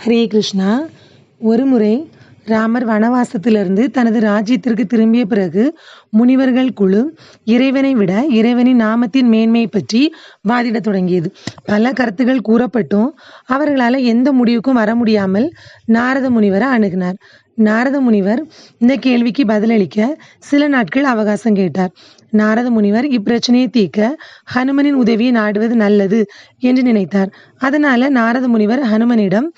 ஹரே கிருஷ்ணா. ஒருமுறை ராமர் வனவாசத்திலிருந்து தனது ராஜ்யத்திற்கு திரும்பிய பிறகு முனிவர்கள் குழு இறைவனை விட இறைவனின் நாமத்தின் மேன்மையை பற்றி வாதிடத் தொடங்கியது. பல கருத்துகள் கூறப்பட்டும் அவர்களால் எந்த முடிவுக்கும் வர முடியாமல் நாரத முனிவரை அணுகினார். நாரத முனிவர் இந்த கேள்விக்கு பதிலளிக்க சில நாட்கள் அவகாசம் கேட்டார். நாரத முனிவர் இப்பிரச்சனையை தீர்க்க ஹனுமனின் உதவியை நாடுவது நல்லது என்று நினைத்தார். அதனால நாரத முனிவர் ஹனுமனிடம்,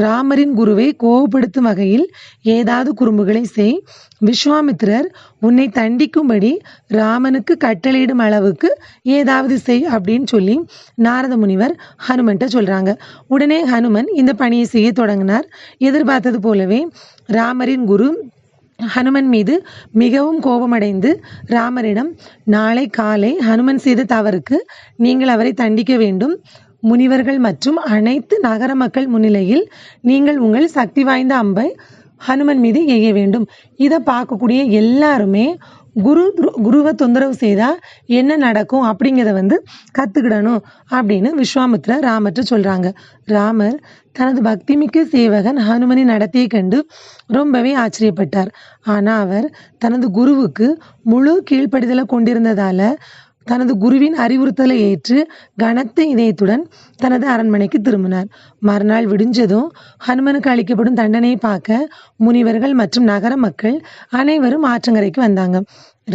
ராமரின் குருவை கோபப்படுத்தும் வகையில் ஏதாவது குறும்புகளை செய், விஸ்வாமித்திரர் உன்னை தண்டிக்கும்படி ராமனுக்கு கட்டளையிடும் அளவுக்கு ஏதாவது செய் அப்படின்னு சொல்லி நாரத முனிவர் ஹனுமன்ட்ட சொல்றாங்க. உடனே ஹனுமன் இந்த பணியை செய்ய தொடங்கினார். எதிர்பார்த்தது போலவே ராமரின் குரு ஹனுமன் மீது மிகவும் கோபமடைந்து ராமரிடம், நாளை காலை ஹனுமன் செய்த தவறுக்கு நீங்கள் அவரை தண்டிக்க வேண்டும். முனிவர்கள் மற்றும் அனைத்து நகர மக்கள் முன்னிலையில் நீங்கள் உங்கள் சக்தி வாய்ந்த அம்பை ஹனுமன் மீது எய்ய வேண்டும். இதை பார்க்கக்கூடிய எல்லாருமே குருவை தொந்தரவு செய்தா என்ன நடக்கும் அப்படிங்கிறத கத்துக்கிடணும் அப்படின்னு விஸ்வாமித்திரர் ராமர்கிட்ட சொல்றாங்க. ராமர் தனது பக்திமிக்க சேவகன் ஹனுமனின் நடத்தையை கண்டு ரொம்பவே ஆச்சரியப்பட்டார். ஆனா அவர் தனது குருவுக்கு முழு கீழ்ப்படிதலை கொண்டிருந்ததால தனது குருவின் அறிவுறுத்தலை ஏற்று கனத்த இதயத்துடன் தனது அரண்மனைக்கு திரும்பினார். மறுநாள் விடிஞ்சதும் ஹனுமனுக்கு அளிக்கப்படும் தண்டனையை பார்க்க முனிவர்கள் மற்றும் நகர மக்கள் அனைவரும் ஆற்றங்கரைக்கு வந்தாங்க.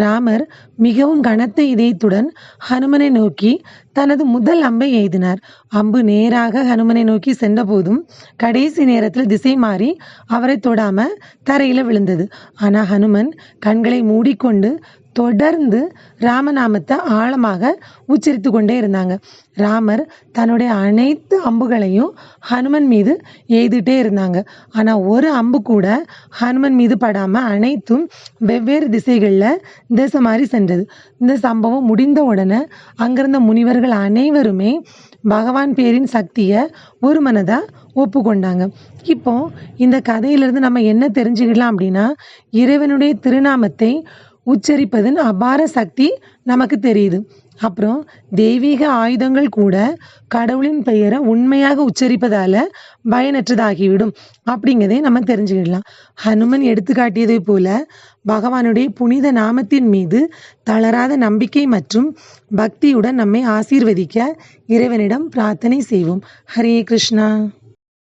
ராமர் மிகவும் கனத்த இதயத்துடன் ஹனுமனை நோக்கி தனது முதல் அம்பை எய்தினார். அம்பு நேராக ஹனுமனை நோக்கி சென்ற போதும் கடைசி நேரத்தில் திசை மாறி அவரை தொடாம தரையில விழுந்தது. ஆனா ஹனுமன் கண்களை மூடிக்கொண்டு தொடர்ந்து ராமநாமத்தை ஆழமாக உச்சரித்து கொண்டே இருந்தாங்க. ராமர் தன்னுடைய அனைத்து அம்புகளையும் ஹனுமன் மீது எய்துட்டே இருந்தாங்க. ஆனா ஒரு அம்பு கூட ஹனுமன் மீது படாம அனைத்தும் வெவ்வேறு திசைகள்ல திசை மாறி சென்றது. இந்த சம்பவம் முடிந்த உடனே அங்கிருந்த முனிவர்கள் அனைவருமே பகவான் பேரின் சக்தியை ஒரு மனதா ஒப்புக்கொண்டாங்க. இப்போ இந்த கதையிலிருந்து நம்ம என்ன தெரிஞ்சுக்கலாம் அப்படின்னா, இறைவனுடைய திருநாமத்தை உச்சரிப்பதன் அபார சக்தி நமக்கு தெரியுது. அப்புறம் தெய்வீக ஆயுதங்கள் கூட கடவுளின் பெயரை உண்மையாக உச்சரிப்பதால பயனற்றதாகிவிடும் அப்படிங்கிறதே நம்ம தெரிஞ்சுக்கிடலாம். ஹனுமன் எடுத்துக்காட்டியதை போல பகவானுடைய புனித நாமத்தின் மீது தளராத நம்பிக்கை மற்றும் பக்தியுடன் நம்மை ஆசீர்வதிக்க இறைவனிடம் பிரார்த்தனை செய்வோம். ஹரே கிருஷ்ணா.